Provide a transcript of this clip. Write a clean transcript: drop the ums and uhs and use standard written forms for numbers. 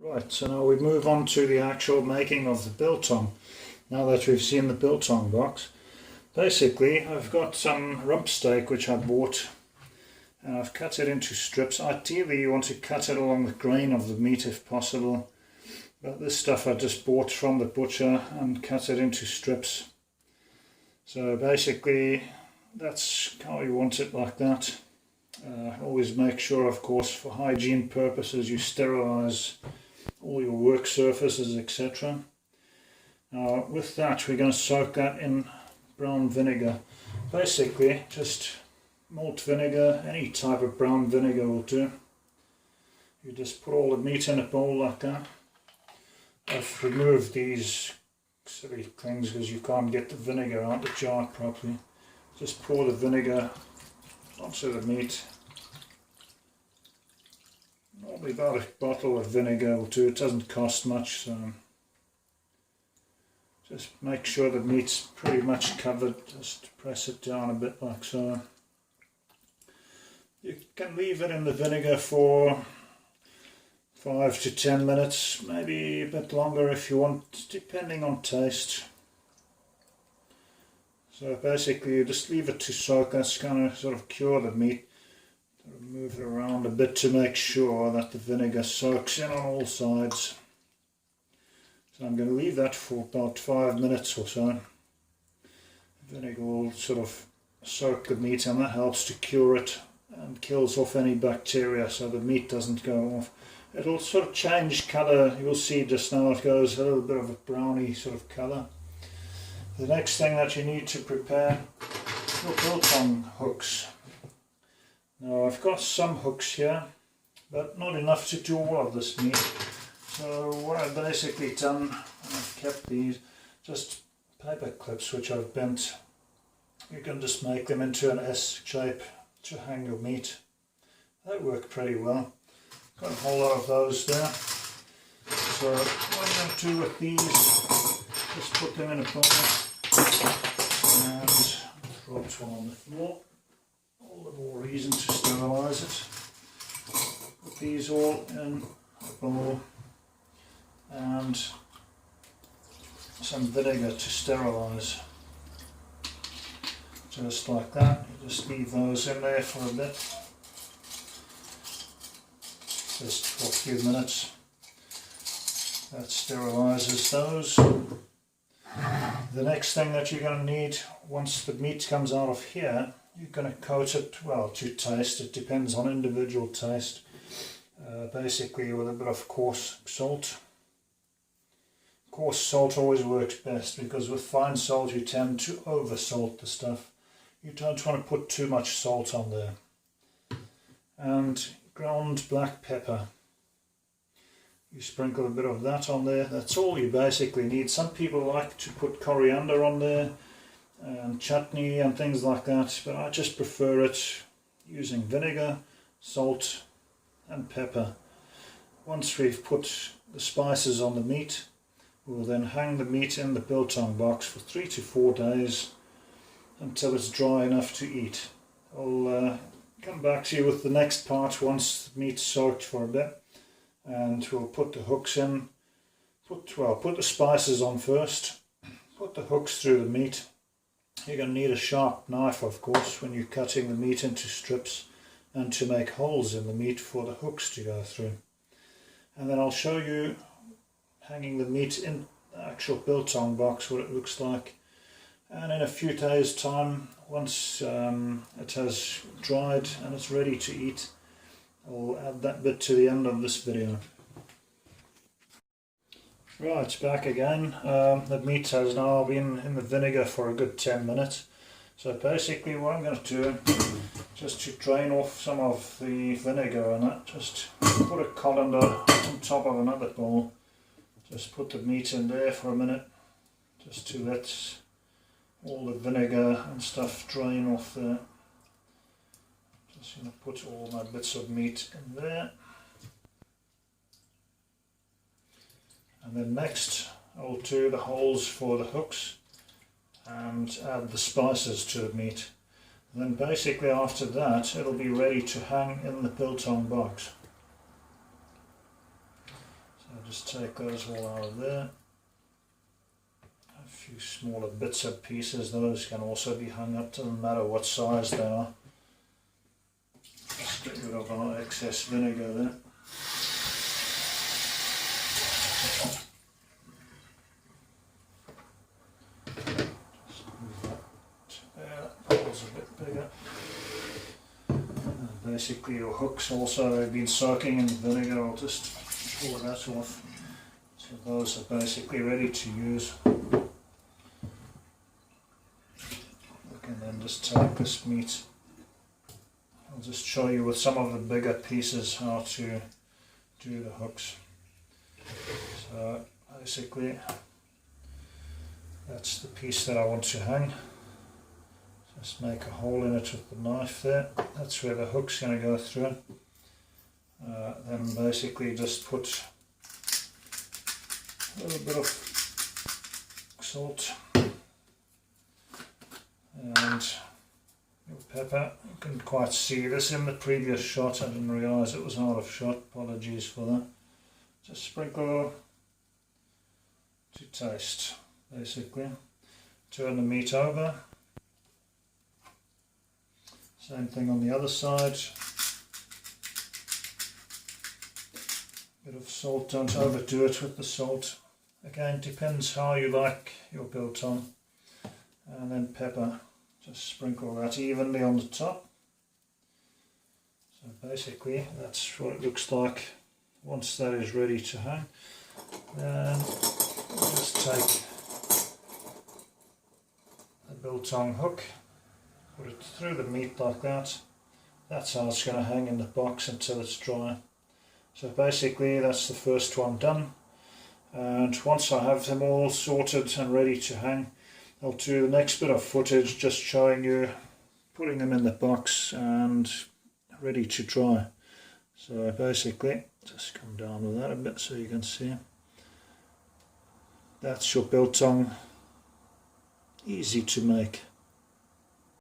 Right, so now we move on to the actual making of the biltong. Now that we've seen the biltong box, basically I've got some rump steak which I bought and I've cut it into strips. Ideally you want to cut it along the grain of the meat if possible, but this stuff I just bought from the butcher and cut it into strips. So basically that's how you want it, like that. Always make sure, of course, for hygiene purposes you sterilize all your work surfaces, etc. Now with that we're going to soak that in brown vinegar. Basically just malt vinegar, any type of brown vinegar will do. You just put all the meat in a bowl like that. I've removed these silly things because you can't get the vinegar out the jar properly. Just pour the vinegar onto the meat. Normally about a bottle of vinegar will do, it doesn't cost much, so just make sure the meat's pretty much covered, just press it down a bit like so. You can leave it in the vinegar for 5 to 10 minutes, maybe a bit longer if you want, depending on taste. So basically you just leave it to soak. That's going to sort of cure the meat. Move it around a bit to make sure that the vinegar soaks in on all sides. So I'm going to leave that for about 5 minutes or so. The vinegar will sort of soak the meat and that helps to cure it and kills off any bacteria so the meat doesn't go off. It'll sort of change colour. You'll see just now it goes a little bit of a browny sort of colour. The next thing that you need to prepare your biltong hooks. Now I've got some hooks here, but not enough to do all of this meat. So what I've basically done, I've kept these, just paper clips which I've bent. You can just make them into an S shape to hang your meat. They work pretty well. Got a whole lot of those there. So what I'm going to do with these, just put them in a bowl and drop one on the floor. All the more reason to sterilize it. Put these all in a bowl and some vinegar to sterilize. Just like that. You just leave those in there for a bit. Just for a few minutes. That sterilizes those. The next thing that you're going to need, once the meat comes out of here, you're going to coat it, well, to taste, it depends on individual taste, basically with a bit of coarse salt. Coarse salt always works best because with fine salt you tend to over salt the stuff. You don't want to put too much salt on there. And ground black pepper. You sprinkle a bit of that on there, that's all you basically need. Some people like to put coriander on there and chutney and things like that, but I just prefer it using vinegar, salt and pepper. Once we've put the spices on the meat, we'll then hang the meat in the biltong box for 3 to 4 days until it's dry enough to eat. I'll come back to you with the next part once the meat's soaked for a bit, and we'll put the hooks in. Put the spices on first, put the hooks through the meat. You're going to need a sharp knife, of course, when you're cutting the meat into strips and to make holes in the meat for the hooks to go through. And then I'll show you hanging the meat in the actual biltong box, what it looks like. And in a few days' time, once it has dried and it's ready to eat, I'll add that bit to the end of this video. Right, back again. The meat has now been in the vinegar for a good 10 minutes. So basically what I'm going to do, just to drain off some of the vinegar and that, just put a colander on top of another bowl. Just put the meat in there for a minute, just to let all the vinegar and stuff drain off there. Just going to put all my bits of meat in there. And then next I'll do the holes for the hooks and add the spices to the meat. And then basically after that it'll be ready to hang in the biltong box. So just take those all out of there. A few smaller bits and pieces, those can also be hung up, doesn't matter what size they are. Just get rid of our excess vinegar there. Just move that there, that bowl's a bit bigger. And basically your hooks also have been soaking in vinegar. I'll just pull that off. So those are basically ready to use. And then just take this meat. I'll just show you with some of the bigger pieces how to do the hooks. So basically that's the piece that I want to hang. Just make a hole in it with the knife there. That's where the hook's going to go through. Then basically just put a little bit of salt and your pepper. You couldn't quite see this in the previous shot. I didn't realise it was out of shot. Apologies for that. Just sprinkle to taste, basically. Turn the meat over. Same thing on the other side. Bit of salt, don't overdo it with the salt. Again, depends how you like your biltong. And then pepper. Just sprinkle that evenly on the top. So basically that's what it looks like once that is ready to hang. Then just take the biltong hook, put it through the meat like that. That's how it's going to hang in the box until it's dry. So basically that's the first one done, and once I have them all sorted and ready to hang, I'll do the next bit of footage just showing you putting them in the box and ready to dry. So basically, just come down with that a bit so you can see. That's your biltong, easy to make.